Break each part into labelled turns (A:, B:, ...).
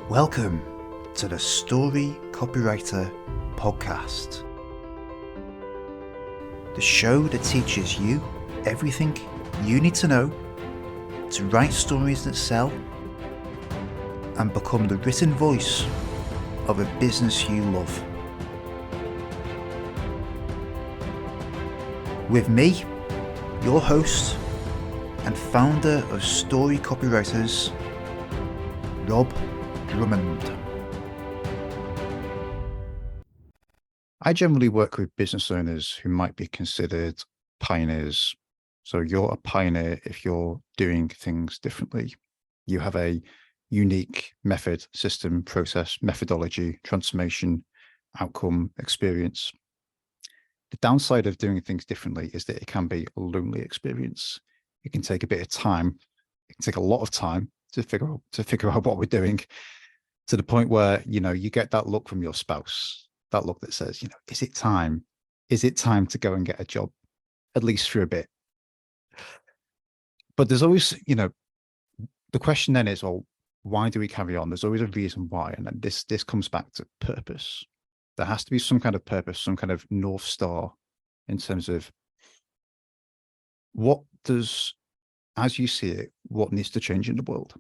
A: Welcome to the Story Copywriter Podcast, the show that teaches you everything you need to know to write stories that sell and become the written voice of a business you love. With me, your host and founder of Story Copywriters, Rob Drummond. I generally work with business owners who might be considered pioneers. So you're a pioneer if you're doing things differently. You have a unique method, system, process, methodology, transformation, outcome, experience. The downside of doing things differently is that it can be a lonely experience. It can take a bit of time. It can take a lot of time to figure out what we're doing, to the point where, you get that look from your spouse, that look that says, is it time? Is it time to go and get a job, at least for a bit? But there's always, the question then is, well, why do we carry on? There's always a reason why. And then this comes back to purpose. There has to be some kind of purpose, some kind of North Star in terms of what does, as you see it, what needs to change in the world?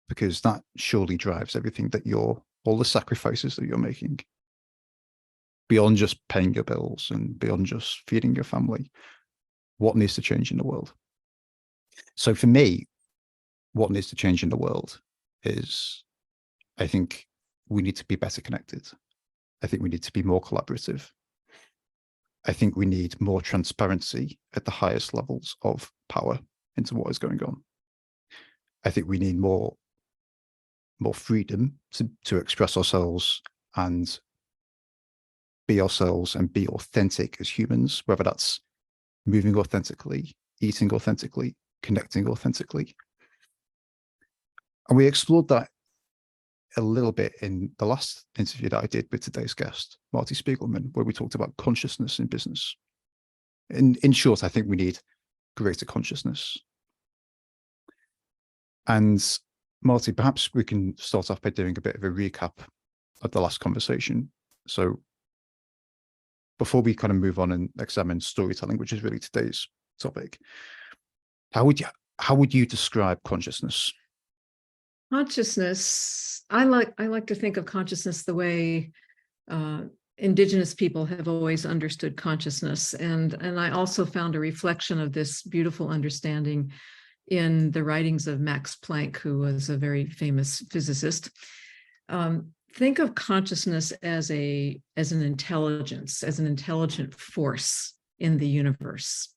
A: Because that surely drives everything that all the sacrifices that you're making, beyond just paying your bills and beyond just feeding your family. What needs to change in the world? So for me, what needs to change in the world is, I think we need to be better connected. I think we need to be more collaborative. I think we need more transparency at the highest levels of power into what is going on. I think we need more freedom to express ourselves and be ourselves and be authentic as humans, whether that's moving authentically, eating authentically, connecting authentically. And we explored that a little bit in the last interview that I did with today's guest, Marti Spiegelman, where we talked about consciousness in business. In short, I think we need greater consciousness. And Marti, perhaps we can start off by doing a bit of a recap of the last conversation. So before we kind of move on and examine storytelling, which is really today's topic, how would you describe consciousness?
B: Consciousness, I like to think of consciousness the way indigenous people have always understood consciousness. And I also found a reflection of this beautiful understanding in the writings of Max Planck, who was a very famous physicist. Think of consciousness as an intelligence, as an intelligent force in the universe.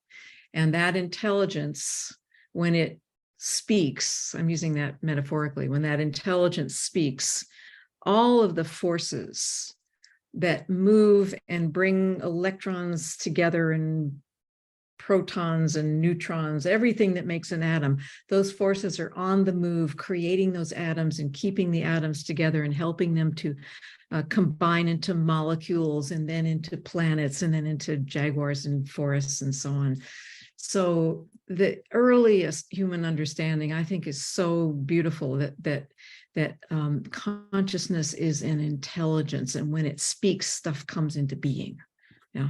B: And that intelligence, when it speaks, I'm using that metaphorically, when that intelligence speaks, all of the forces that move and bring electrons together and protons and neutrons, everything that makes an atom, those forces are on the move, creating those atoms and keeping the atoms together and helping them to combine into molecules and then into planets and then into jaguars and forests and so on. So the earliest human understanding, I think, is so beautiful that consciousness is an intelligence, and when it speaks, stuff comes into being. Yeah,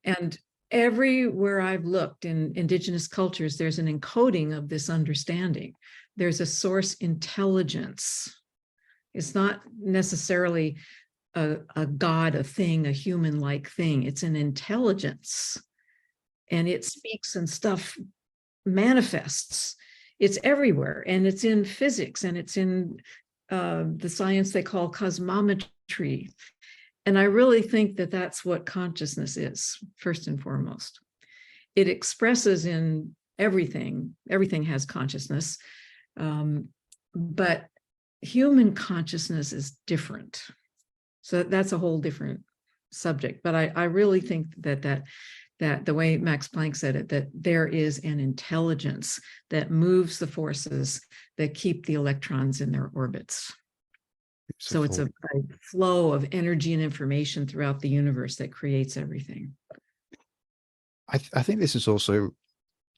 B: and everywhere I've looked in indigenous cultures, there's an encoding of this understanding. There's a source intelligence. It's not necessarily a god, a thing, a human-like thing. It's an intelligence. And it speaks and stuff manifests. It's everywhere. And it's in physics, and it's in the science they call cosmometry. And I really think that that's what consciousness is, first and foremost. It expresses in everything. Everything has consciousness. But human consciousness is different. So that's a whole different subject. But I really think that the way Max Planck said it, that there is an intelligence that moves the forces that keep the electrons in their orbits. So it's a flow of energy and information throughout the universe that creates everything.
A: I think this is also,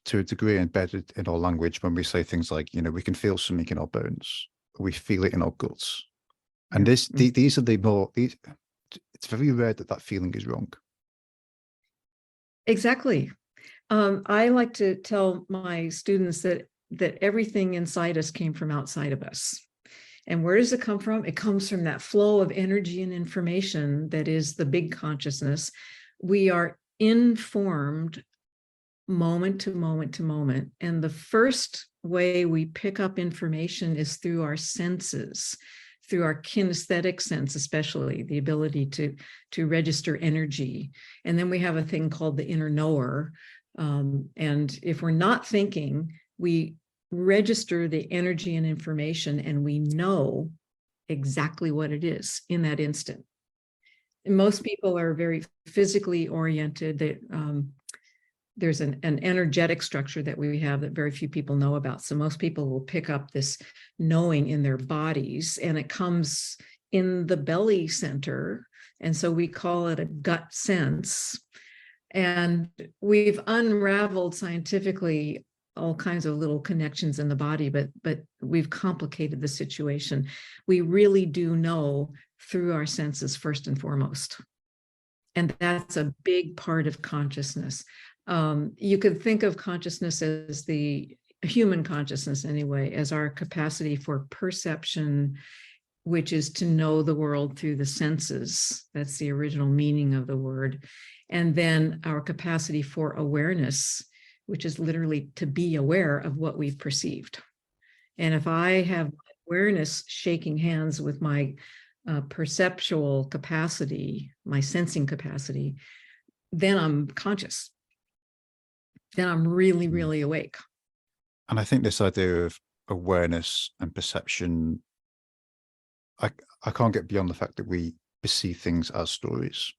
A: to a degree, embedded in our language when we say things like, we can feel something in our bones. we feel it in our guts. And these are it's very rare that feeling is wrong.
B: Exactly. I like to tell my students that everything inside us came from outside of us. And where does it come from? It comes from that flow of energy and information that is the big consciousness. We are informed moment to moment to moment. And the first way we pick up information is through our senses, through our kinesthetic sense, especially the ability to register energy. And then we have a thing called the inner knower. And if we're not thinking, we register the energy and information, and we know exactly what it is in that instant. And most people are very physically oriented. There's an energetic structure that we have that very few people know about. So most people will pick up this knowing in their bodies, and it comes in the belly center. And so we call it a gut sense. And we've unraveled scientifically all kinds of little connections in the body, but we've complicated the situation. We really do know through our senses first and foremost. And that's a big part of consciousness. You could think of consciousness as the human consciousness anyway, as our capacity for perception, which is to know the world through the senses. That's the original meaning of the word. And then our capacity for awareness, which is literally to be aware of what we've perceived. And if I have awareness shaking hands with my perceptual capacity, my sensing capacity, then I'm conscious. Then I'm really, really awake.
A: And I think this idea of awareness and perception, I can't get beyond the fact that we perceive things as stories.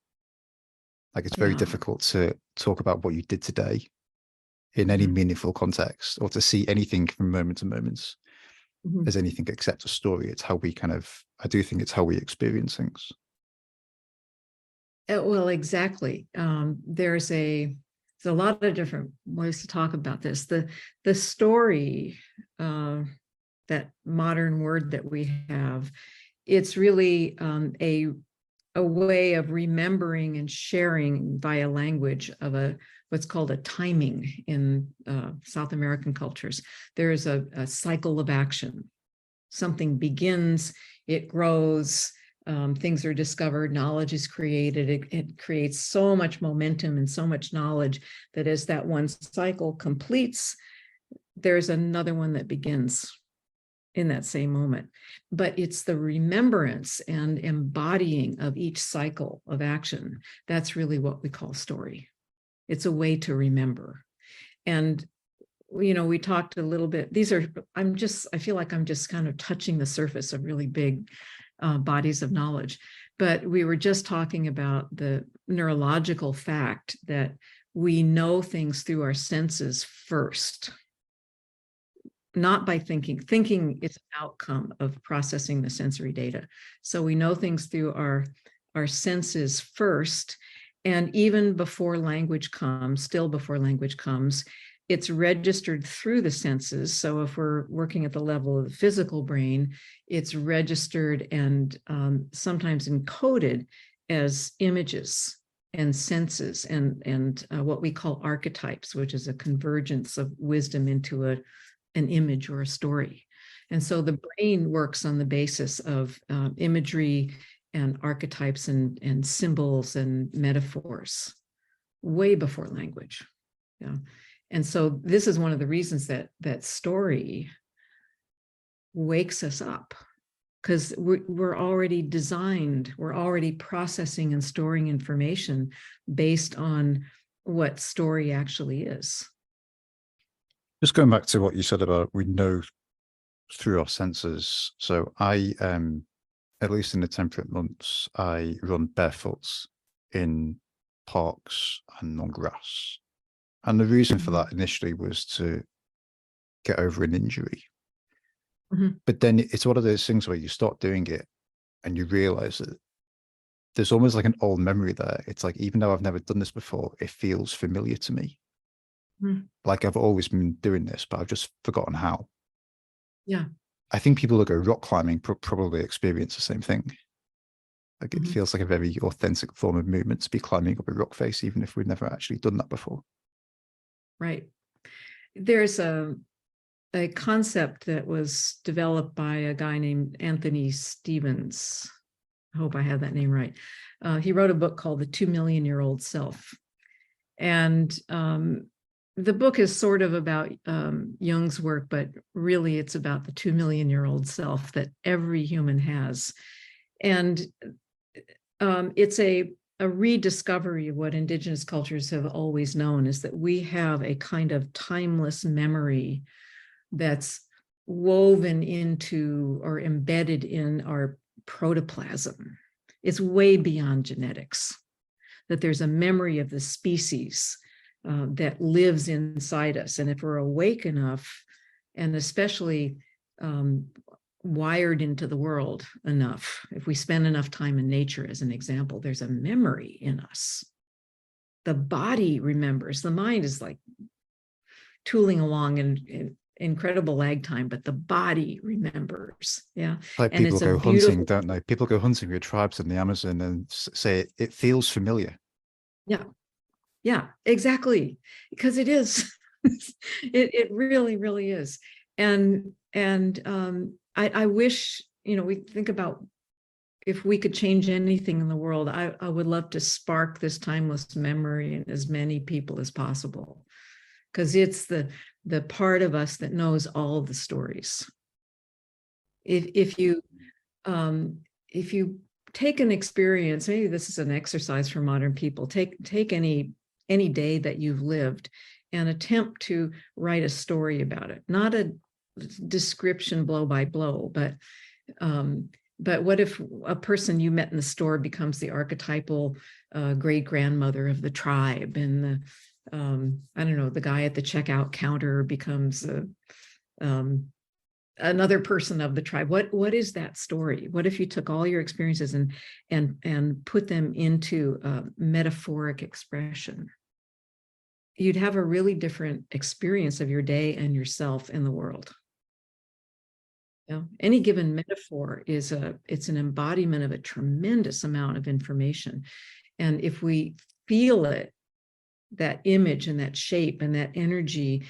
A: Like, it's very difficult to talk about what you did today in any meaningful context, or to see anything from moment to moment as anything except a story. It's how we I do think it's how we experience things.
B: Well, exactly. There's a lot of different ways to talk about this. The story, that modern word that we have, it's really a way of remembering and sharing via language of what's called a timing in South American cultures. There is a cycle of action. Something begins, it grows, things are discovered, knowledge is created. It creates so much momentum and so much knowledge that as that one cycle completes, there's another one that begins in that same moment. But it's the remembrance and embodying of each cycle of action. That's really what we call story. It's a way to remember. And, we talked a little bit, I feel like I'm just kind of touching the surface of really big bodies of knowledge. But we were just talking about the neurological fact that we know things through our senses first. Not by thinking. Thinking is an outcome of processing the sensory data. So we know things through our senses first. And even before language comes, still before language comes, it's registered through the senses. So if we're working at the level of the physical brain, it's registered and sometimes encoded as images and senses and what we call archetypes, which is a convergence of wisdom into an image or a story. And so the brain works on the basis of imagery and archetypes and symbols and metaphors way before language. Yeah. And so this is one of the reasons that story wakes us up, because we're already designed, we're already processing and storing information based on what story actually is.
A: Just going back to what you said about we know through our senses. So I, at least in the temperate months, I run barefoot in parks and on grass. And the reason for that initially was to get over an injury. But then it's one of those things where you start doing it and you realize that there's almost like an old memory there. It's like, even though I've never done this before, it feels familiar to me. Like I've always been doing this, but I've just forgotten how.
B: Yeah.
A: I think people who go rock climbing probably experience the same thing. Like it
B: Mhm.
A: feels like a very authentic form of movement to be climbing up a rock face, even if we've never actually done that before.
B: Right. There's a concept that was developed by a guy named Anthony Stevens. I hope I have that name right. He wrote a book called The 2 Million-Year-Old Self. And the book is sort of about Jung's work, but really it's about the 2 million-year-old self that every human has. And it's a rediscovery of what indigenous cultures have always known, is that we have a kind of timeless memory that's woven into or embedded in our protoplasm. It's way beyond genetics, that there's a memory of the species that lives inside us. And if we're awake enough, and especially wired into the world enough, if we spend enough time in nature, as an example, there's a memory in us. The body remembers. The mind is like tooling along in incredible lag time, but the body remembers. Yeah.
A: Like
B: And
A: people
B: it's a
A: go
B: beautiful,
A: hunting, don't they? People go hunting with tribes in the Amazon and say it feels familiar.
B: yeah, yeah, exactly. Because it is. It really, really is. And I wish, we think about if we could change anything in the world, I would love to spark this timeless memory in as many people as possible, because it's the part of us that knows all the stories. If you take an experience, maybe this is an exercise for modern people, take any day that you've lived and attempt to write a story about it, not a description blow by blow, but what if a person you met in the store becomes the archetypal great grandmother of the tribe, and the I don't know, the guy at the checkout counter becomes another person of the tribe? What is that story? What if you took all your experiences and put them into a metaphoric expression? You'd have a really different experience of your day and yourself in the world. Any given metaphor it's an embodiment of a tremendous amount of information. And if we feel it, that image and that shape and that energy,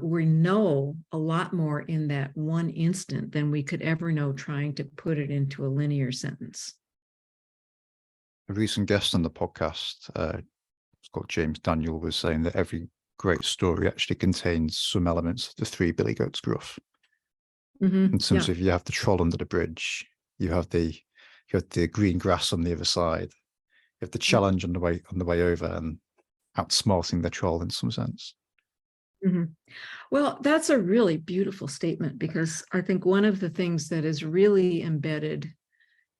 B: we know a lot more in that one instant than we could ever know trying to put it into a linear sentence.
A: A recent guest on the podcast, it's called James Daniel, was saying that every great story actually contains some elements of the Three Billy Goats gruff.
B: Mm-hmm.
A: In terms of, you have the troll under the bridge, you have the green grass on the other side, you have the challenge on the way over, and outsmarting the troll in some sense.
B: Mm-hmm. Well, that's a really beautiful statement, because I think one of the things that is really embedded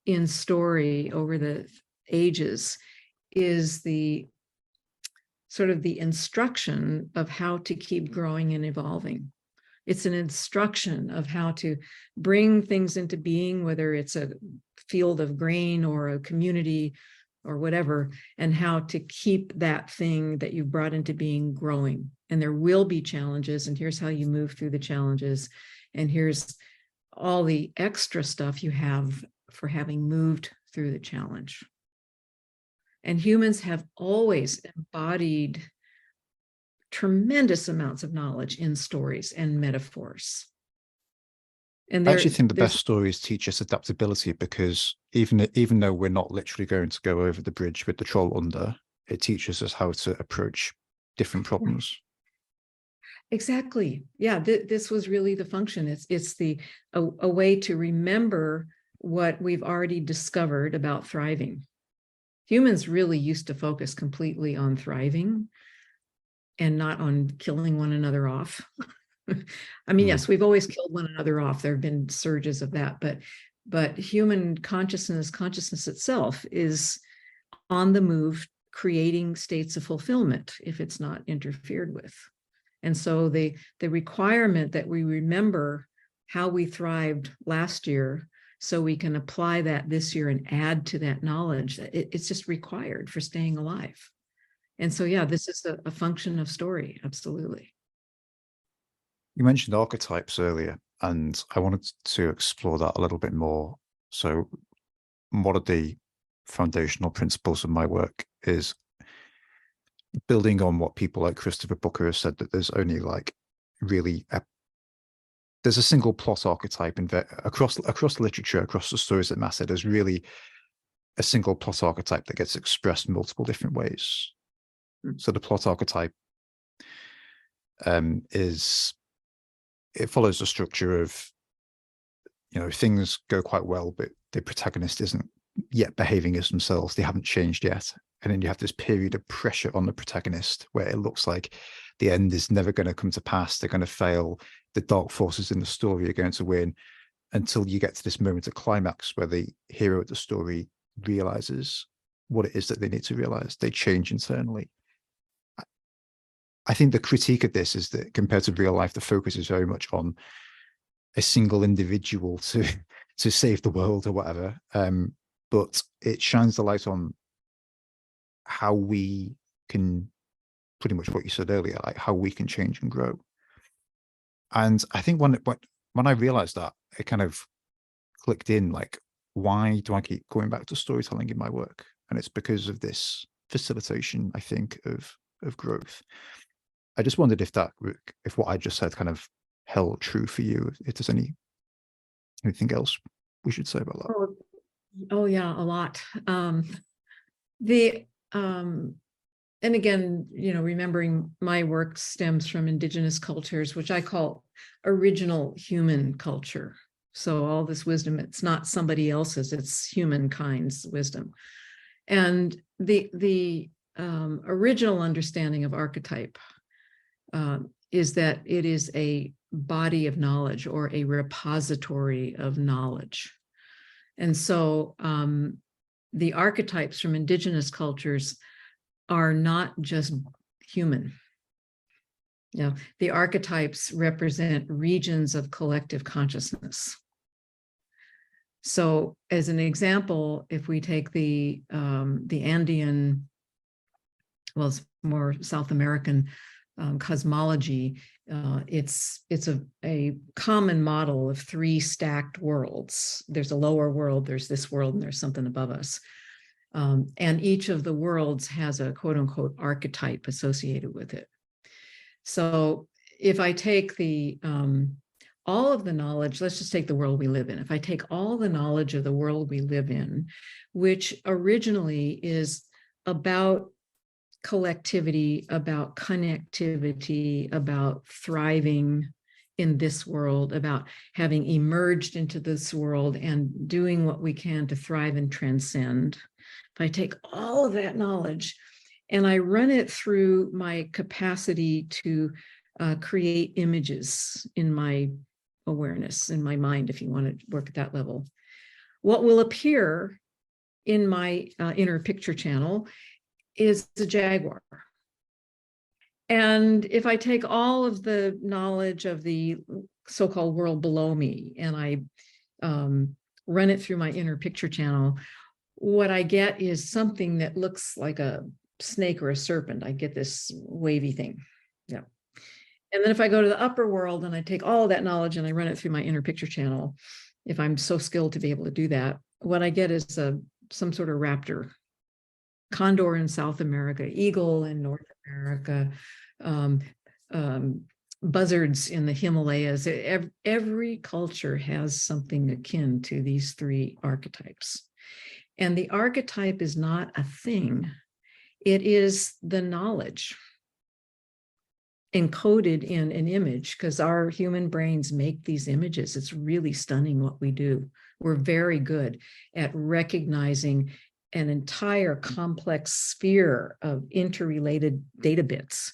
B: in story over the ages is the sort of the instruction of how to keep growing and evolving. It's an instruction of how to bring things into being, whether it's a field of grain or a community or whatever, and how to keep that thing that you brought into being growing. And there will be challenges, and here's how you move through the challenges. And here's all the extra stuff you have for having moved through the challenge. And humans have always embodied tremendous amounts of knowledge in stories and metaphors. And
A: I actually think the best stories teach us adaptability, because even though we're not literally going to go over the bridge with the troll under, it teaches us how to approach different problems.
B: Exactly. Yeah, this was really the function. It's a way to remember what we've already discovered about thriving. Humans really used to focus completely on thriving and not on killing one another off. I mean, yes, we've always killed one another off. There have been surges of that, but human consciousness itself is on the move, creating states of fulfillment if it's not interfered with. And so the requirement that we remember how we thrived last year, so we can apply that this year and add to that knowledge, it's just required for staying alive. And so, yeah, this is a function of story. Absolutely.
A: You mentioned archetypes earlier. And I wanted to explore that a little bit more. So one of the foundational principles of my work is building on what people like Christopher Booker have said, that there's only like really there's a single plot archetype across literature, across the stories that matter. There's really a single plot archetype that gets expressed multiple different ways. So the plot archetype is, it follows the structure of, you know, things go quite well, but the protagonist isn't yet behaving as themselves. They haven't changed yet. And then you have this period of pressure on the protagonist where it looks like the end is never going to come to pass. They're going to fail. The dark forces in the story are going to win, until you get to this moment of climax where the hero of the story realizes what it is that they need to realize. They change internally. I think the critique of this is that compared to real life, the focus is very much on a single individual to save the world or whatever. But it shines the light on how we can, pretty much what you said earlier, like how we can change and grow. And I think when I realized that, it kind of clicked in, like, why do I keep going back to storytelling in my work? And it's because of this facilitation, I think, of growth. I just wondered if what I just said kind of held true for you, if there's anything else we should say about that.
B: Oh yeah, a lot. And again, you know, remembering my work stems from indigenous cultures, which I call original human culture. So all this wisdom, it's not somebody else's, it's humankind's wisdom. And the original understanding of archetype is that it is a body of knowledge or a repository of knowledge. And so the archetypes from indigenous cultures are not just human. You know, the archetypes represent regions of collective consciousness. So as an example, if we take the Andean, well, it's more South American cosmology, it's a common model of three stacked worlds. There's a lower world, there's this world, and there's something above us. And each of the worlds has a quote unquote archetype associated with it. So if I take all of the knowledge, let's just take the world we live in. If I take all the knowledge of the world we live in, which originally is about collectivity, about connectivity, about thriving in this world, about having emerged into this world and doing what we can to thrive and transcend. If I take all of that knowledge and I run it through my capacity to create images in my awareness, in my mind, if you want to work at that level, what will appear in my inner picture channel is the jaguar. And if I take all of the knowledge of the so-called world below me and I run it through my inner picture channel, what I get is something that looks like a snake or a serpent. I get this wavy thing. Yeah. And then if I go to the upper world and I take all of that knowledge and I run it through my inner picture channel, if I'm so skilled to be able to do that, what I get is some sort of raptor, condor in South America, eagle in North America, buzzards in the Himalayas. Every culture has something akin to these three archetypes. And the archetype is not a thing. It is the knowledge encoded in an image, because our human brains make these images. It's really stunning what we do. We're very good at recognizing an entire complex sphere of interrelated data bits,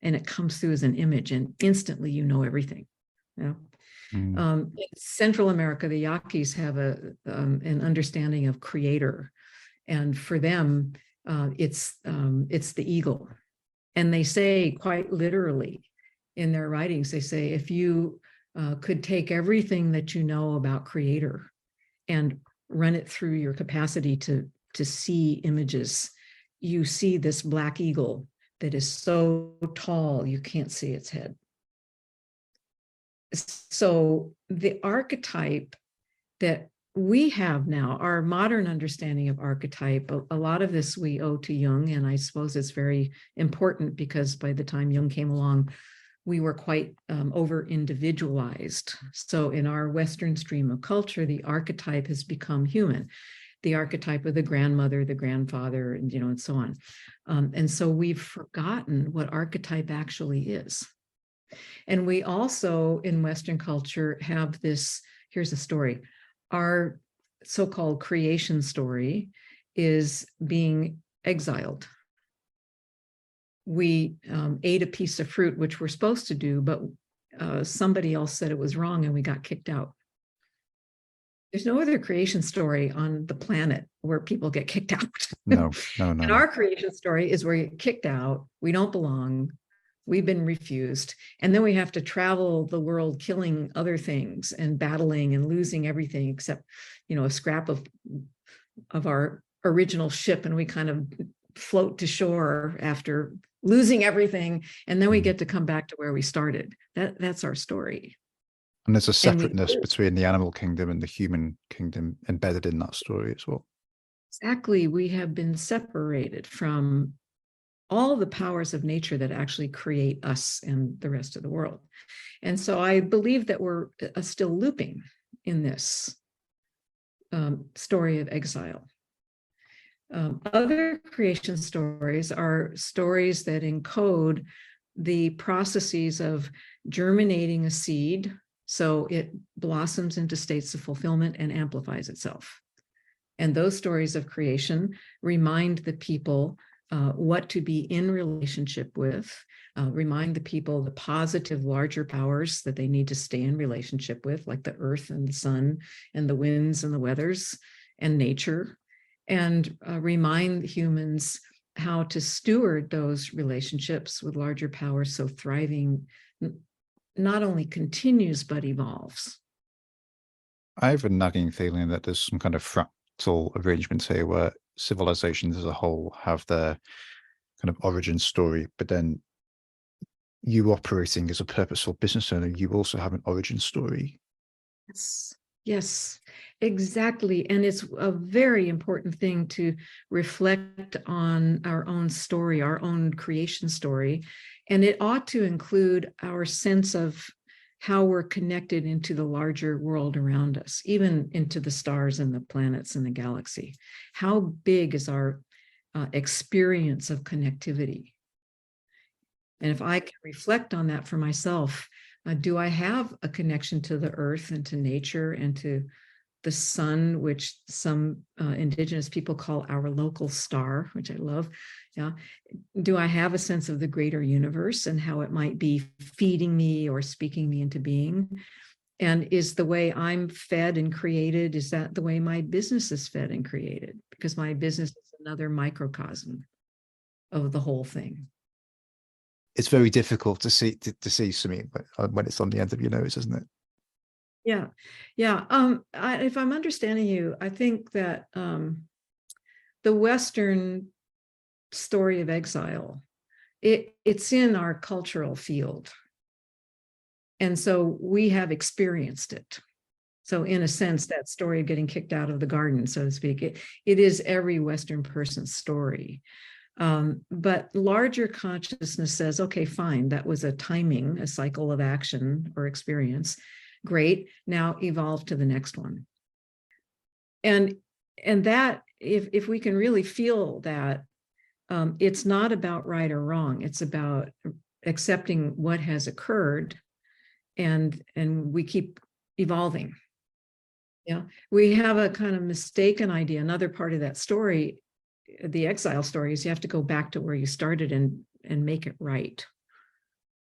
B: and it comes through as an image, and instantly you know everything. You know? In Central America, the Yaquis have an understanding of creator, and for them, it's the eagle. And they say quite literally in their writings, they say, if you could take everything that you know about creator and run it through your capacity to see images, you see this black eagle that is so tall you can't see its head. So the archetype that we have now, our modern understanding of archetype, a lot of this we owe to Jung, and I suppose it's very important because by the time Jung came along, we were quite over individualized. So in our Western stream of culture, the archetype has become human, the archetype of the grandmother, the grandfather, and and so on. And so we've forgotten what archetype actually is. And we also in Western culture have this, here's a story. Our so-called creation story is being exiled. We ate a piece of fruit, which we're supposed to do, but somebody else said it was wrong and we got kicked out. There's no other creation story on the planet where people get kicked out.
A: No.
B: And our creation story is where you get kicked out, we don't belong, we've been refused, and then we have to travel the world killing other things and battling and losing everything except, a scrap of our original ship, and we kind of float to shore after losing everything, and then we get to come back to where we started. That's our story.
A: And there's a separateness between the animal kingdom and the human kingdom embedded in that story as well.
B: Exactly. We have been separated from all the powers of nature that actually create us and the rest of the world. And so I believe that we're still looping in this story of exile. Other creation stories are stories that encode the processes of germinating a seed, so it blossoms into states of fulfillment and amplifies itself. And those stories of creation remind the people what to be in relationship with, remind the people the positive larger powers that they need to stay in relationship with, like the earth and the sun and the winds and the weathers and nature, and remind humans how to steward those relationships with larger powers so thriving not only continues but evolves.
A: I have a nagging feeling that there's some kind of fractal arrangement here where civilizations as a whole have their kind of origin story, but then you operating as a purposeful business owner, you also have an origin story.
B: Yes, exactly. And it's a very important thing to reflect on our own story, our own creation story. And it ought to include our sense of how we're connected into the larger world around us, even into the stars and the planets and the galaxy. How big is our experience of connectivity? And if I can reflect on that for myself, do I have a connection to the earth and to nature and to the sun, which some indigenous people call our local star, which I love? Yeah. Do I have a sense of the greater universe and how it might be feeding me or speaking me into being? And is the way I'm fed and created, is that the way my business is fed and created? Because my business is another microcosm of the whole thing.
A: It's very difficult to see something when it's on the end of your nose, isn't it?
B: Yeah. If I'm understanding you, I think that the Western story of exile, it's in our cultural field. And so we have experienced it. So in a sense, that story of getting kicked out of the garden, so to speak, it is every Western person's story. But larger consciousness says, okay, fine, that was a cycle of action or experience. Great, now evolve to the next one. And that, if we can really feel that, it's not about right or wrong, it's about accepting what has occurred, and we keep evolving. Yeah, we have a kind of mistaken idea. Another part of that story, the exile story, is you have to go back to where you started and make it right.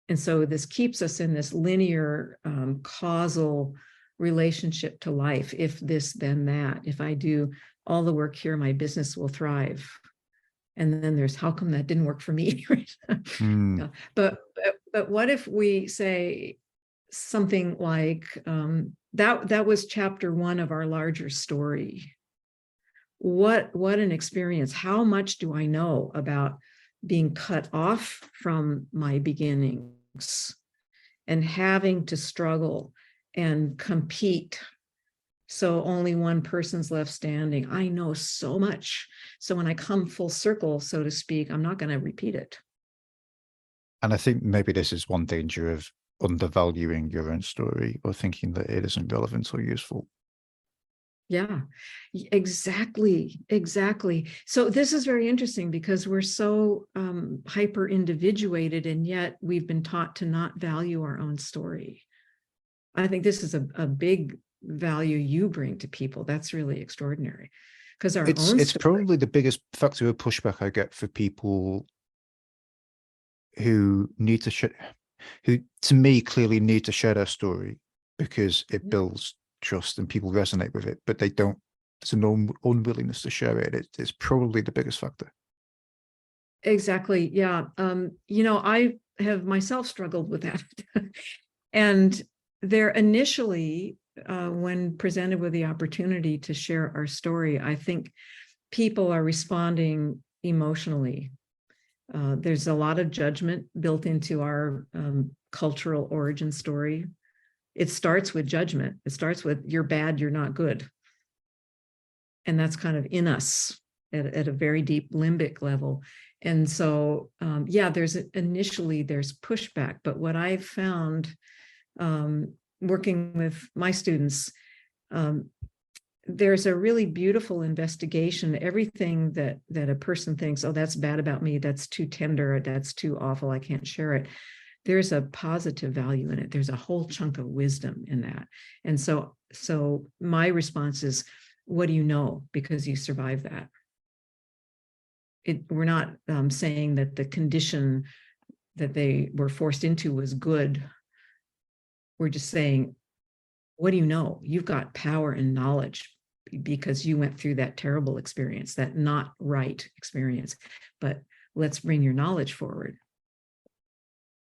B: And so this keeps us in this linear causal relationship to life. If this, then that. If I do all the work here, my business will thrive. And then there's, how come that didn't work for me? Yeah. But what if we say something like, that was chapter 1 of our larger story. What an experience. How much do I know about being cut off from my beginnings and having to struggle and compete. So only one person's left standing. I know so much. So when I come full circle, so to speak, I'm not going to repeat it.
A: And I think maybe this is one danger of undervaluing your own story or thinking that it isn't relevant or useful.
B: Yeah, exactly. So this is very interesting because we're so hyper individuated, and yet we've been taught to not value our own story. I think this is a big value you bring to people. That's really extraordinary, because our own
A: It's
B: story,
A: probably the biggest factor of pushback I get for people who need to who to me clearly need to share their story because it builds trust and people resonate with it, but they don't. There's an unwillingness to share it. It's probably the biggest factor.
B: exactly. Yeah. I have myself struggled with that. And there initially, when presented with the opportunity to share our story, I think people are responding emotionally. There's a lot of judgment built into our cultural origin story. It starts with judgment. It starts with you're bad, you're not good. And that's kind of in us at a very deep limbic level. And so, there's pushback. But what I've found working with my students, there's a really beautiful investigation. Everything that a person thinks, oh, that's bad about me, that's too tender, that's too awful, I can't share it. There's a positive value in it. There's a whole chunk of wisdom in that. And so my response is, what do you know? Because you survived that. We're not saying that the condition that they were forced into was good. We're just saying, what do you know? You've got power and knowledge because you went through that terrible experience, that not right experience. But let's bring your knowledge forward.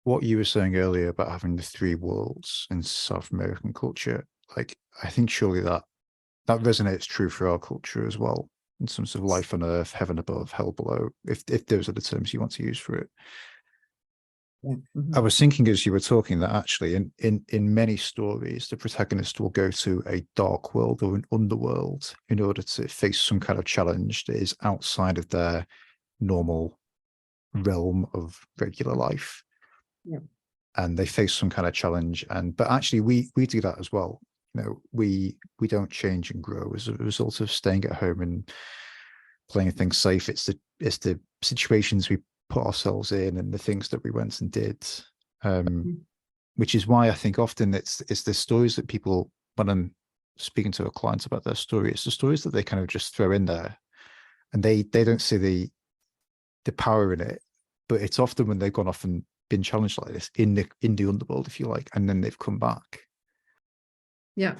A: What you were saying earlier about having the three worlds in South American culture, like I think surely that resonates true for our culture as well, in terms of life on earth, heaven above, hell below, if those are the terms you want to use for it. I was thinking as you were talking that actually in many stories, the protagonist will go to a dark world or an underworld in order to face some kind of challenge that is outside of their normal realm of regular life.
B: Yeah.
A: And they face some kind of challenge. But actually we do that as well. You know, we don't change and grow as a result of staying at home and playing things safe. It's the situations we put ourselves in and the things that we went and did, which is why I think often it's the stories that people, when I'm speaking to a client about their story, it's the stories that they kind of just throw in there, and they don't see the power in it. But it's often when they've gone off and been challenged like this in the underworld, if you like, and then they've come back.
B: Yeah.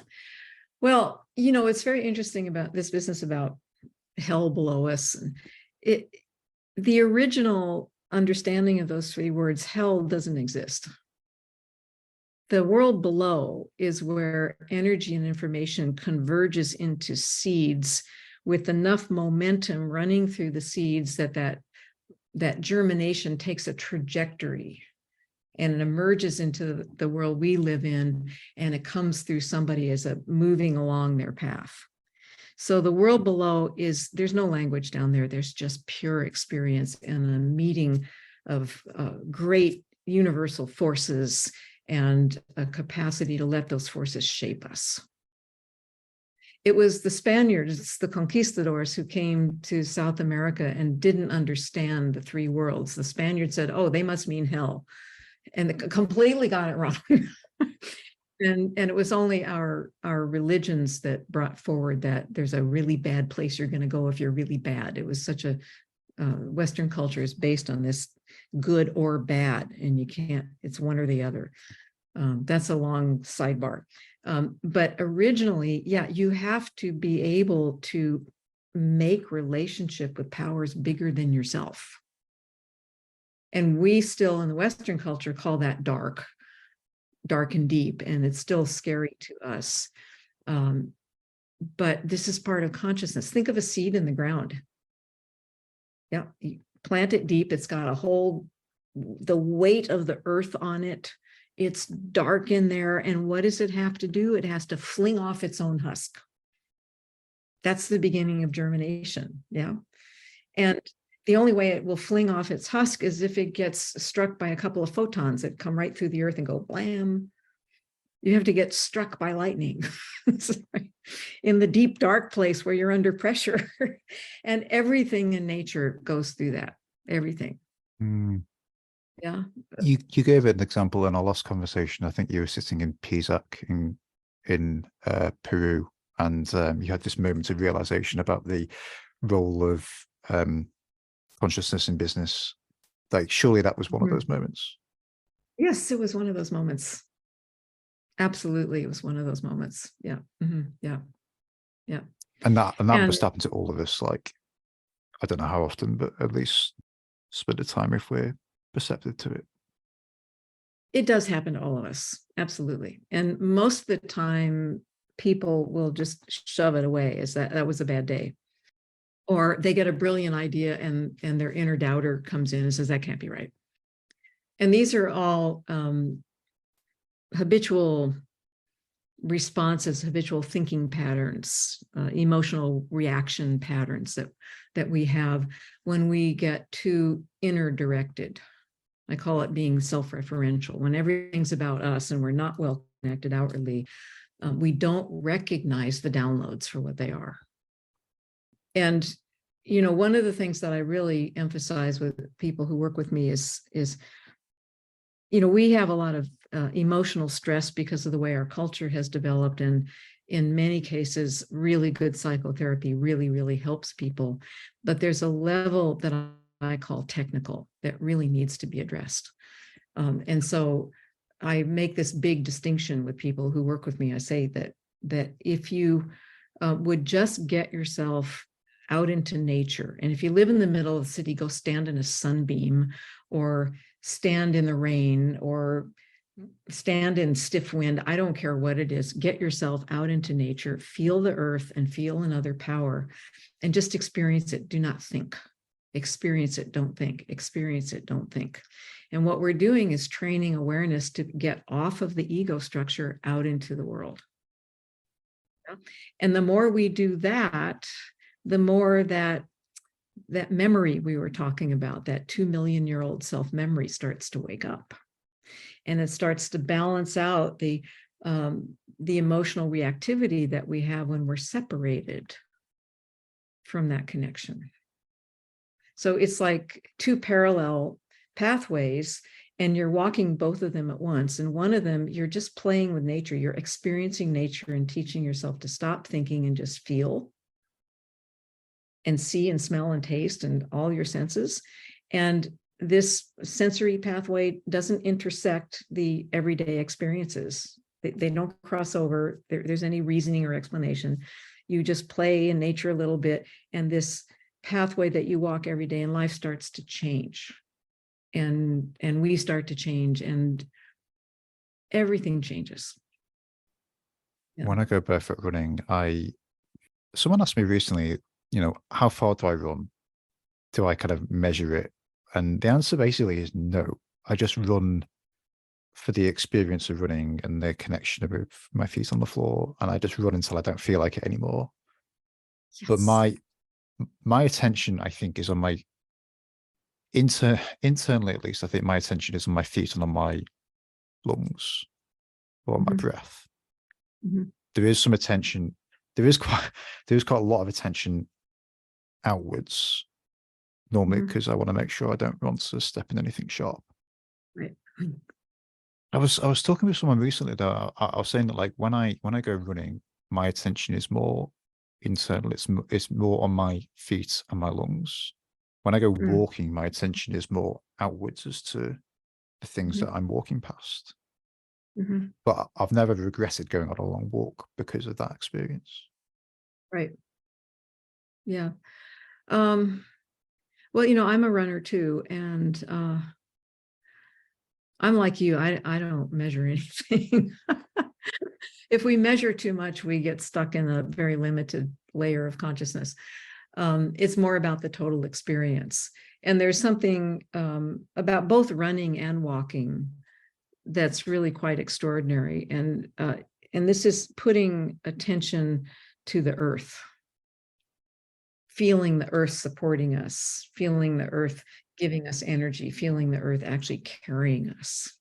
B: Well, it's very interesting about this business about hell below us. The original understanding of those three words, hell doesn't exist. The world below is where energy and information converges into seeds with enough momentum running through the seeds that germination takes a trajectory and it emerges into the world we live in, and it comes through somebody as a moving along their path. So the world below there's no language down there. There's just pure experience and a meeting of great universal forces and a capacity to let those forces shape us. It was the Spaniards, the conquistadors, who came to South America and didn't understand the three worlds. The Spaniards said, oh, they must mean hell. And they completely got it wrong. And it was only our religions that brought forward that there's a really bad place you're going to go if you're really bad. It was such a Western culture is based on this good or bad, and you can't, it's one or the other. That's a long sidebar. But originally, you have to be able to make relationship with powers bigger than yourself. And we still in the Western culture call that dark and deep, and it's still scary to us. But this is part of consciousness. Think of a seed in the ground. Yeah, you plant it deep. It's got the weight of the earth on it. It's dark in there. And what does it have to do? It has to fling off its own husk. That's the beginning of germination. Yeah. And the only way it will fling off its husk is if it gets struck by a couple of photons that come right through the earth and go blam. You have to get struck by lightning in the deep, dark place where you're under pressure. And everything in nature goes through that. Everything.
A: Mm.
B: Yeah.
A: You gave an example in our last conversation. I think you were sitting in Pisac in Peru, and you had this moment of realization about the role of consciousness in business. Like, surely that was one of those moments.
B: Yes, it was one of those moments. Absolutely, it was one of those moments. Yeah. Yeah. Yeah.
A: And that must happen to all of us. Like, I don't know how often, but at least spend the time if we're perceptive to it.
B: It does happen to all of us. Absolutely. And most of the time, people will just shove it away as that was a bad day. Or they get a brilliant idea and their inner doubter comes in and says, that can't be right. And these are all habitual responses, habitual thinking patterns, emotional reaction patterns that we have when we get too inner directed. I call it being self-referential. When everything's about us and we're not well connected outwardly, we don't recognize the downloads for what they are. And, you know, one of the things that I really emphasize with people who work with me is, you know, we have a lot of emotional stress because of the way our culture has developed. And in many cases, really good psychotherapy really, really helps people. But there's a level that I call technical that really needs to be addressed. And so I make this big distinction with people who work with me. I say that if you would just get yourself out into nature, and if you live in the middle of the city, go stand in a sunbeam or stand in the rain or stand in stiff wind. I don't care what it is. Get yourself out into nature, feel the earth and feel another power and just experience it. Do not think. Experience it, don't think. Experience it, don't think. And what we're doing is training awareness to get off of the ego structure out into the world. And the more we do that, the more that memory we were talking about, that 2 million-year-old self-memory starts to wake up. And it starts to balance out the emotional reactivity that we have when we're separated from that connection. So it's like two parallel pathways, and you're walking both of them at once. And one of them, you're just playing with nature. You're experiencing nature and teaching yourself to stop thinking and just feel and see and smell and taste and all your senses. And this sensory pathway doesn't intersect the everyday experiences. They don't cross over. There's any reasoning or explanation. You just play in nature a little bit, and this pathway that you walk every day in life starts to change. And we start to change, and everything changes. Yeah.
A: When I go barefoot running, someone asked me recently, you know, how far do I run? Do I kind of measure it? And the answer basically is no. I just run for the experience of running and the connection with my feet on the floor. And I just run until I don't feel like it anymore. Yes. But my attention, I think, is on my internally, at least, I think my attention is on my feet and on my lungs or on my breath. There is some attention. There is quite a lot of attention outwards normally, because I want to make sure I don't want to step in anything sharp.
B: Right.
A: I was talking with someone recently that I was saying that, like, when I go running, my attention is more internal. It's more on my feet and my lungs. When I go walking, my attention is more outwards as to the things that I'm walking past. But I've never regretted going on a long walk because of that experience. Right.
B: Yeah. Well, you know, I'm a runner too, and I'm like you. I don't measure anything. If we measure too much, we get stuck in a very limited layer of consciousness. It's more about the total experience. And there's something about both running and walking that's really quite extraordinary. And this is putting attention to the earth, feeling the earth supporting us, feeling the earth giving us energy, feeling the earth actually carrying us.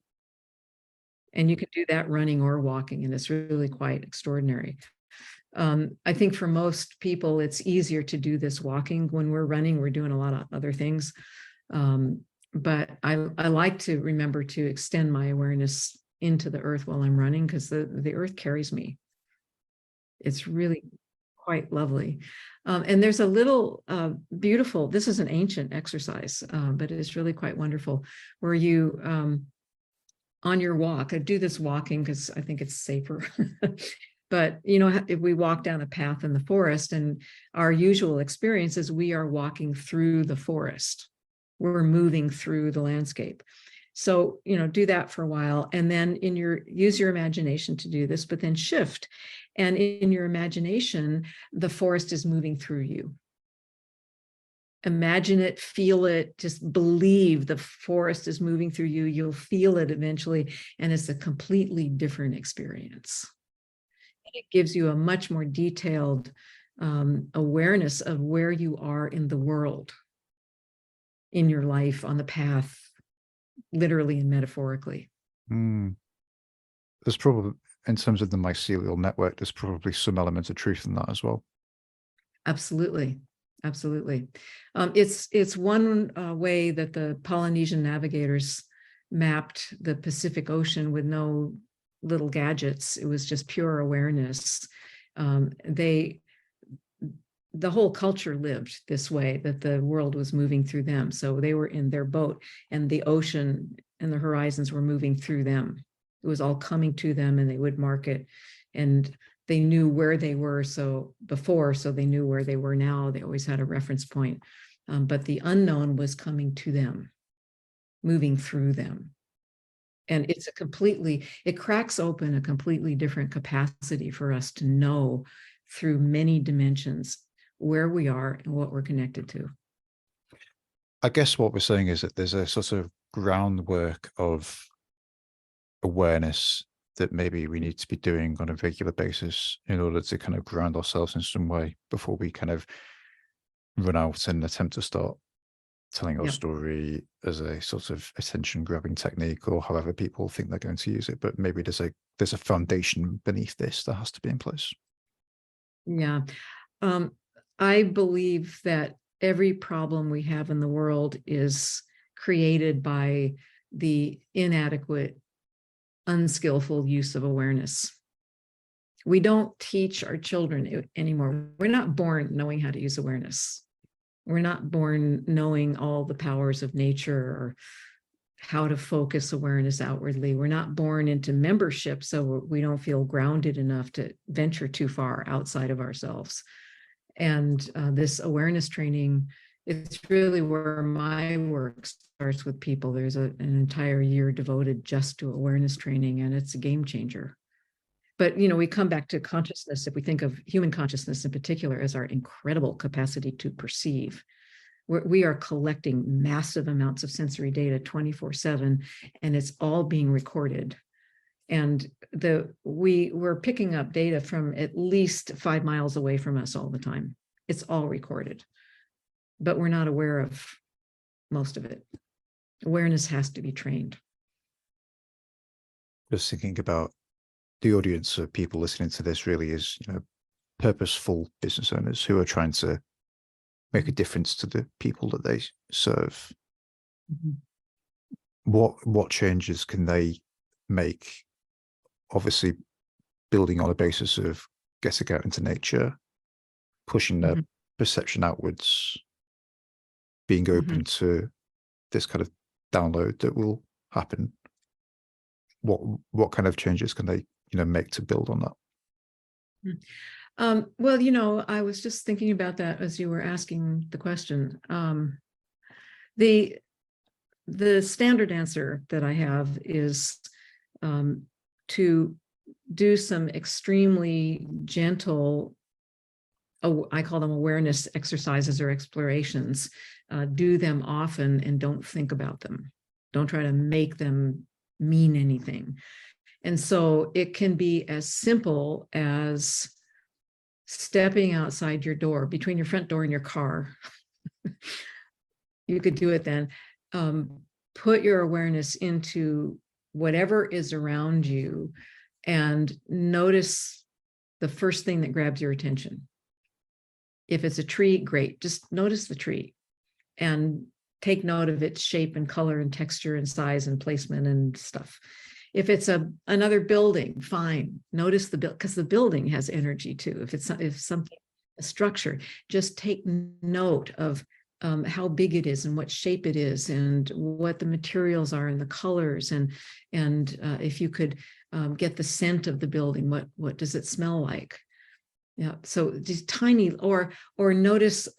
B: And you can do that running or walking, and it's really quite extraordinary. I think for most people, it's easier to do this walking. When we're running, we're doing a lot of other things. But I like to remember to extend my awareness into the earth while I'm running, because the earth carries me. It's really quite lovely. And there's a little beautiful, this is an ancient exercise, but it is really quite wonderful, where you, on your walk, I do this walking because I think it's safer. But, you know, if we walk down a path in the forest, and our usual experience is we are walking through the forest. We're moving through the landscape. So, you know, do that for a while, and then use your imagination to do this, but then shift. And in your imagination, the forest is moving through you. Imagine it, feel it, just believe the forest is moving through you. You'll feel it eventually, and it's a completely different experience. It gives you a much more detailed awareness of where you are in the world, in your life, on the path, literally and metaphorically.
A: There's probably, in terms of the mycelial network, there's probably some element of truth in that as well.
B: Absolutely. Absolutely. It's one way that the Polynesian navigators mapped the Pacific Ocean with no little gadgets. It was just pure awareness. The whole culture lived this way, that the world was moving through them. So they were in their boat, and the ocean and the horizons were moving through them. It was all coming to them, and they would mark it, and they knew where they were so they knew where they were now. They always had a reference point, but the unknown was coming to them, moving through them. And it cracks open a completely different capacity for us to know through many dimensions where we are and what we're connected to.
A: I guess what we're saying is that there's a sort of groundwork of awareness that maybe we need to be doing on a regular basis in order to kind of ground ourselves in some way before we kind of run out and attempt to start telling our story as a sort of attention grabbing technique, or however people think they're going to use it. But maybe there's a foundation beneath this that has to be in place.
B: Yeah. I believe that every problem we have in the world is created by the inadequate, unskillful use of awareness. We don't teach our children anymore. We're not born knowing how to use awareness. We're not born knowing all the powers of nature or how to focus awareness outwardly. We're not born into membership, so we don't feel grounded enough to venture too far outside of ourselves. And this awareness training, it's really where my work starts with people. There's an entire year devoted just to awareness training, and it's a game changer. But, you know, we come back to consciousness. If we think of human consciousness in particular as our incredible capacity to perceive, we are collecting massive amounts of sensory data 24/7, and it's all being recorded. And we're picking up data from at least 5 miles away from us all the time. It's all recorded, but we're not aware of most of it. Awareness has to be trained.
A: Just thinking about the audience of people listening to this really is, you know, purposeful business owners who are trying to make a difference to the people that they serve. What changes can they make? Obviously, building on a basis of getting out into nature, pushing their perception outwards, being open to this kind of download that will happen. What kind of changes can they, you know, make to build on that?
B: Well, you know, I was just thinking about that as you were asking the question. The standard answer that I have is to do some extremely gentle, I call them awareness exercises or explorations. Do them often and don't think about them. Don't try to make them mean anything. And so it can be as simple as stepping outside your door, between your front door and your car. You could do it then. Put your awareness into whatever is around you and notice the first thing that grabs your attention. If it's a tree, great. Just notice the tree and take note of its shape and color and texture and size and placement and stuff. If it's another building, fine. Notice the building, because the building has energy too. If something, a structure, just take note of how big it is and what shape it is and what the materials are and the colors, and if you could get the scent of the building, what does it smell like? Yeah, so these tiny, or notice,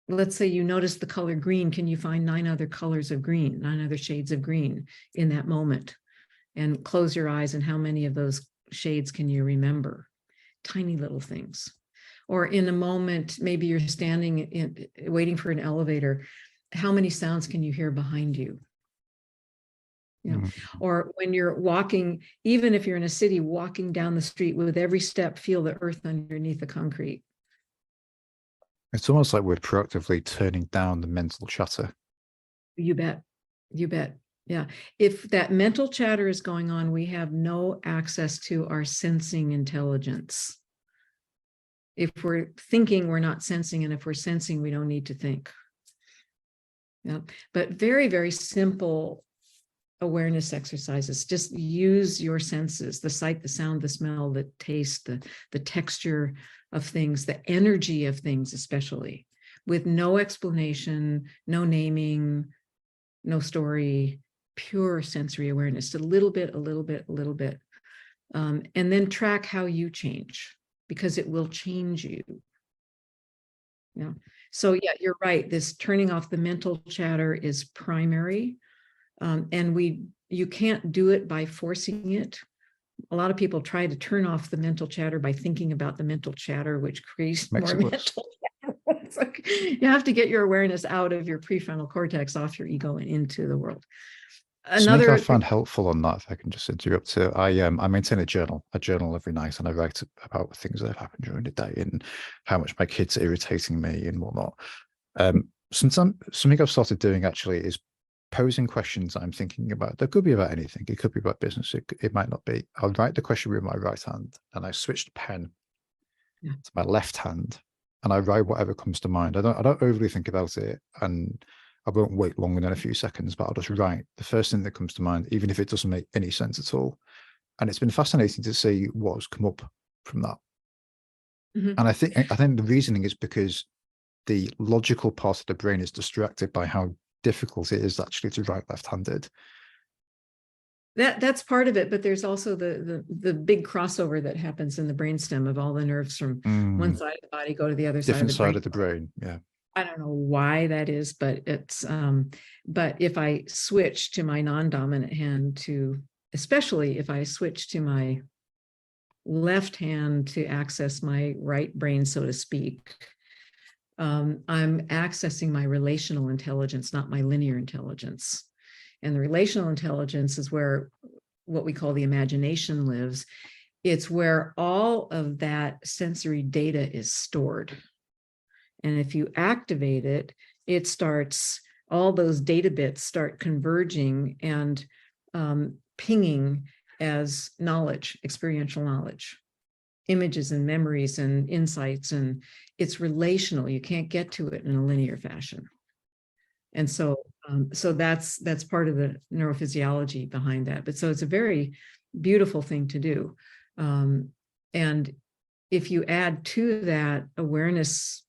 B: let's say you notice the color green. Can you find 9 other colors of green, 9 other shades of green in that moment? And close your eyes, and how many of those shades can you remember? Tiny little things. Or in a moment, maybe you're standing waiting for an elevator. How many sounds can you hear behind you? You know, or when you're walking, even if you're in a city, walking down the street, with every step, feel the earth underneath the concrete.
A: It's almost like we're proactively turning down the mental chatter.
B: You bet. You bet. Yeah. If that mental chatter is going on, we have no access to our sensing intelligence. If we're thinking, we're not sensing. And if we're sensing, we don't need to think. Yeah. But very, very simple awareness exercises. Just use your senses, the sight, the sound, the smell, the taste, the texture of things, the energy of things, especially, with no explanation, no naming, no story, pure sensory awareness, a little bit, a little bit, a little bit. And then track how you change, because it will change you. Yeah. So yeah, you're right. This turning off the mental chatter is primary. And you can't do it by forcing it. A lot of people try to turn off the mental chatter by thinking about the mental chatter, which creates more mental chatter. It's like, you have to get your awareness out of your prefrontal cortex, off your ego, and into the world.
A: Something I find helpful on that, if I can just interrupt you, I maintain a journal every night, and I write about things that have happened during the day and how much my kids are irritating me and whatnot. Something I've started doing actually is posing questions I'm thinking about. That could be about anything. It could be about business. It might not be. I'll write the question with my right hand, and I switch the pen to my left hand, and I write whatever comes to mind. I don't overly think about it, and I won't wait longer than a few seconds, but I'll just write the first thing that comes to mind, even if it doesn't make any sense at all. And it's been fascinating to see what has come up from that. And I think the reasoning is because the logical part of the brain is distracted by how difficult it is actually to write left-handed.
B: That's part of it, but there's also the big crossover that happens in the brainstem of all the nerves from one side of the body go to the other
A: different
B: side
A: of the brain. Yeah.
B: I don't know why that is, but it's but if I switch to my non-dominant hand, especially if I switch to my left hand to access my right brain, so to speak, I'm accessing my relational intelligence, not my linear intelligence. And the relational intelligence is where what we call the imagination lives. It's where all of that sensory data is stored. And if you activate it, it starts, all those data bits start converging and pinging as knowledge, experiential knowledge, images and memories and insights. And it's relational. You can't get to it in a linear fashion. And so that's part of the neurophysiology behind that. But so it's a very beautiful thing to do. And if you add to that awareness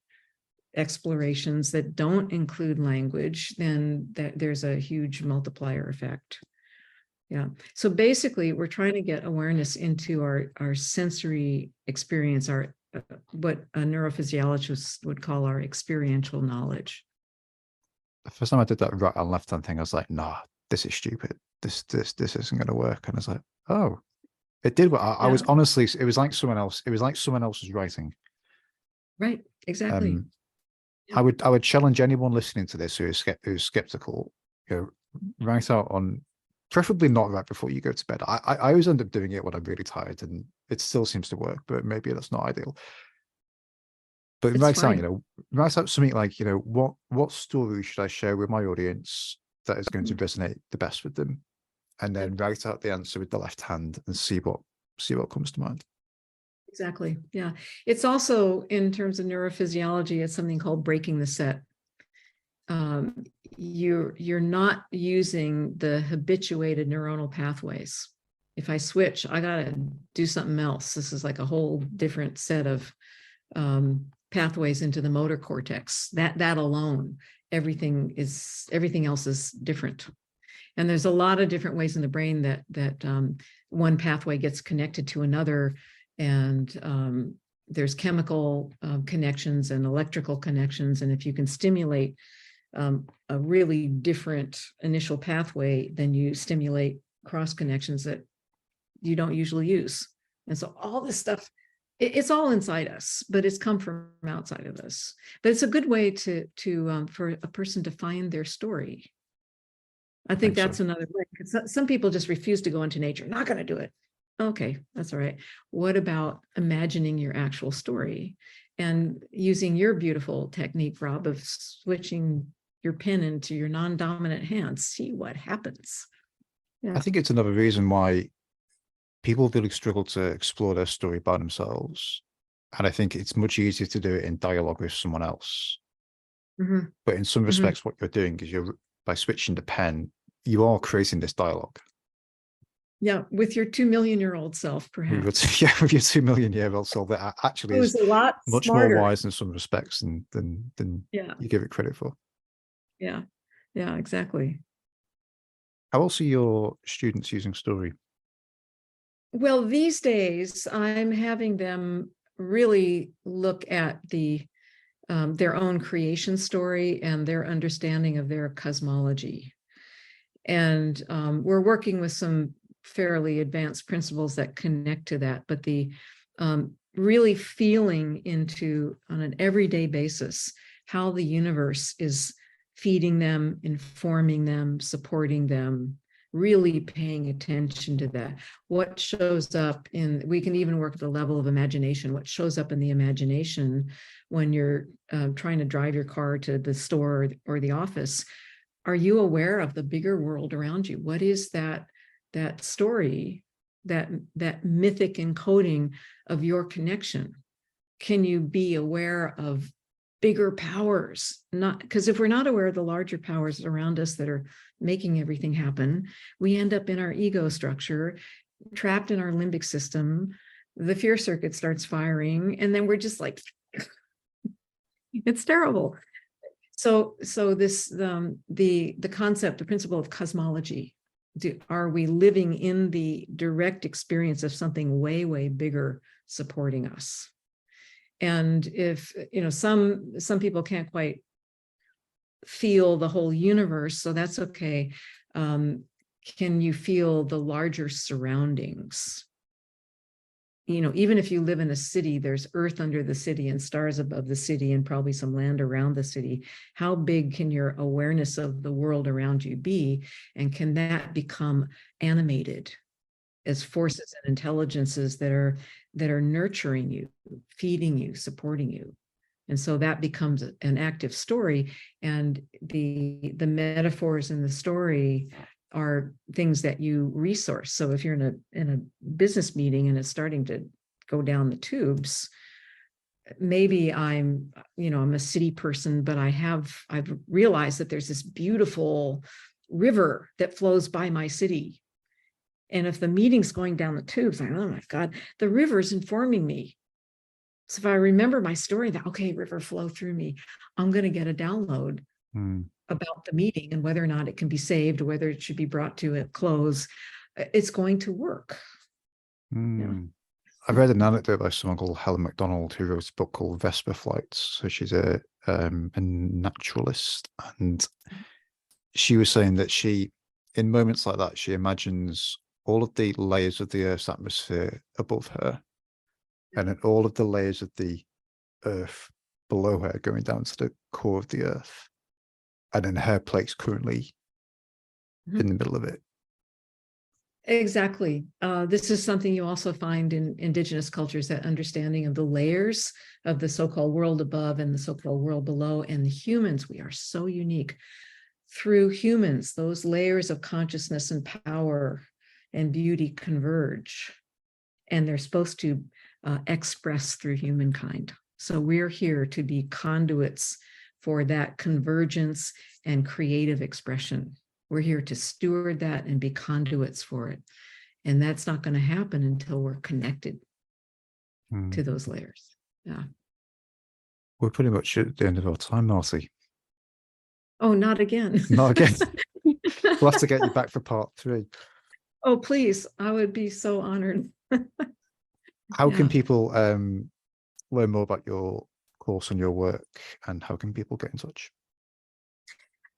B: explorations that don't include language, then there's a huge multiplier effect. Yeah. So basically, we're trying to get awareness into our sensory experience, our what a neurophysiologist would call our experiential knowledge.
A: The first time I did that right and left hand thing, I was like, nah, this is stupid. This isn't going to work. And I was like, oh, it did. I was honestly, it was like someone else. It was like someone else was writing.
B: Right. Exactly.
A: I would challenge anyone listening to this who is skeptical. You know, write out on, preferably not right before you go to bed. I always end up doing it when I'm really tired, and it still seems to work, but maybe that's not ideal. But
B: It's
A: write out,
B: fine.
A: write out something like, what story should I share with my audience that is going to resonate the best with them, and then write out the answer with the left hand and see what comes to mind.
B: Exactly. Yeah. It's also, in terms of neurophysiology, it's something called breaking the set. You're not using the habituated neuronal pathways. If I switch, I got to do something else. This is like a whole different set of pathways into the motor cortex. That alone, everything else is different. And there's a lot of different ways in the brain that one pathway gets connected to another, and there's chemical connections and electrical connections. And if you can stimulate a really different initial pathway, then you stimulate cross connections that you don't usually use. And so all this stuff, it's all inside us, but it's come from outside of us. But it's a good way to for a person to find their story. I think that's another way, because some people just refuse to go into nature. Not going to do it. Okay, that's all right. What about imagining your actual story and using your beautiful technique, Rob, of switching your pen into your non-dominant hand? See what happens.
A: I think it's another reason why people really struggle to explore their story by themselves. And I think it's much easier to do it in dialogue with someone else. But in some respects, what you're doing is by switching the pen, you are creating this dialogue.
B: Yeah, with your 2 million-year-old self, perhaps.
A: With your 2 million-year-old self that actually is
B: a lot
A: much
B: smarter.
A: more wise in some respects than you give it credit for.
B: Yeah, exactly.
A: How else are your students using story?
B: Well, these days I'm having them really look at their own creation story and their understanding of their cosmology. And we're working with some fairly advanced principles that connect to that, but the really feeling into, on an everyday basis, how the universe is feeding them, informing them, supporting them, really paying attention to that. What shows up we can even work at the level of imagination, what shows up in the imagination when you're trying to drive your car to the store or the office. Are you aware of the bigger world around you? What is that story, that mythic encoding of your connection? Can you be aware of bigger powers? Not because if we're not aware of the larger powers around us that are making everything happen, we end up in our ego structure, trapped in our limbic system. The fear circuit starts firing, and then we're just like, it's terrible. So this the concept, the principle of cosmology. Are we living in the direct experience of something way, way bigger supporting us? And if some people can't quite feel the whole universe, so that's okay. Can you feel the larger surroundings? Even if you live in a city, there's earth under the city and stars above the city and probably some land around the city. How big can your awareness of the world around you be? And can that become animated as forces and intelligences that are nurturing you, feeding you, supporting you? And so that becomes an active story. And the metaphors in the story are things that you resource. So if you're in a business meeting and it's starting to go down the tubes, maybe I'm a city person, but I've realized that there's this beautiful river that flows by my city. And if the meeting's going down the tubes, oh my God, the river's informing me. So if I remember my story that, okay, river flow through me, I'm going to get a download about the meeting and whether or not it can be saved, or whether it should be brought to a close. It's going to work.
A: I read an anecdote by someone called Helen MacDonald, who wrote a book called Vesper Flights. So she's a naturalist, and she was saying that in moments like that, she imagines all of the layers of the Earth's atmosphere above her, and then all of the layers of the Earth below her going down to the core of the Earth. And then her place currently in the middle of it.
B: Exactly. This is something you also find in indigenous cultures, that understanding of the layers of the so-called world above and the so-called world below. And the humans, we are so unique. Through humans, those layers of consciousness and power and beauty converge, and they're supposed to express through humankind. So we're here to be conduits for that convergence and creative expression. We're here to steward that and be conduits for it. And that's not going to happen until we're connected to those layers. Yeah.
A: We're pretty much at the end of our time, Marti.
B: Oh, not again.
A: Not again. We'll have to get you back for part 3.
B: Oh, please. I would be so honored.
A: How can people learn more about your course and your work, and how can people get in touch?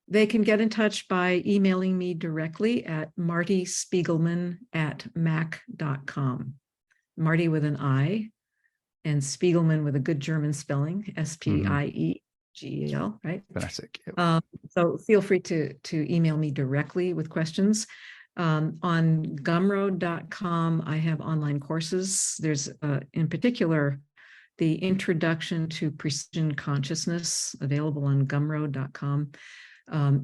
B: They can get in touch by emailing me directly at Marti Spiegelman at mac.com. Marti with an I, and Spiegelman with a good German spelling, S-P-I-E-G-E-L, right?
A: Phonetic. Yep.
B: So feel free to email me directly with questions. On gumroad.com, I have online courses. There's in particular the Introduction to Precision Consciousness, available on gumroad.com.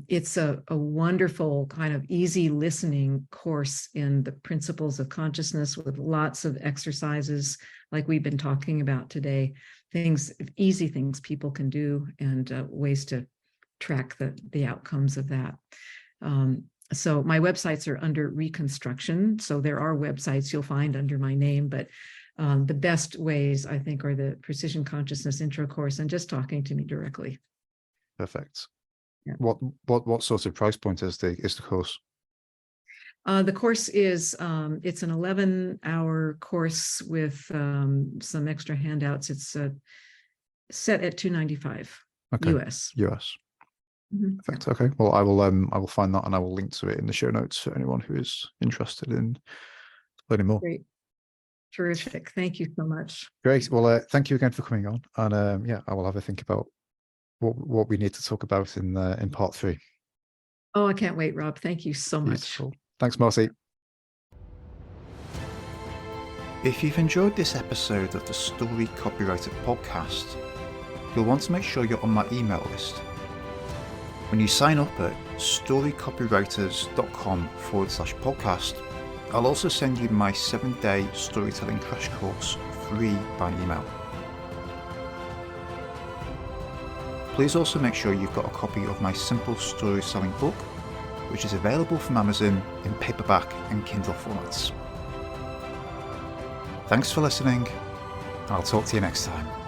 B: It's a wonderful kind of easy listening course in the principles of consciousness, with lots of exercises like we've been talking about today, easy things people can do, and ways to track the outcomes of that. So my websites are under reconstruction. So there are websites you'll find under my name, but the best ways, I think, are the Precision Consciousness Intro course and just talking to me directly.
A: Perfect.
B: Yeah.
A: What sort of price point is the course?
B: The course is it's an 11-hour course with some extra handouts. It's set at $295 US.
A: US. Perfect.
B: Yeah.
A: Okay. Well, I will find that, and I will link to it in the show notes for anyone who is interested in learning more.
B: Great. Terrific. Thank you so much.
A: Great. Well, thank you again for coming on, and yeah, I will have a think about what we need to talk about in part 3.
B: Oh, I can't wait, Rob. Thank you so much.
A: Beautiful. Thanks, Marti. If you've enjoyed this episode of the Story Copywriter podcast, you'll want to make sure you're on my email list. When you sign up at storycopywriters.com/podcast, I'll also send you my 7-day storytelling crash course free by email. Please also make sure you've got a copy of my simple story selling book, which is available from Amazon in paperback and Kindle formats. Thanks for listening, and I'll talk to you next time.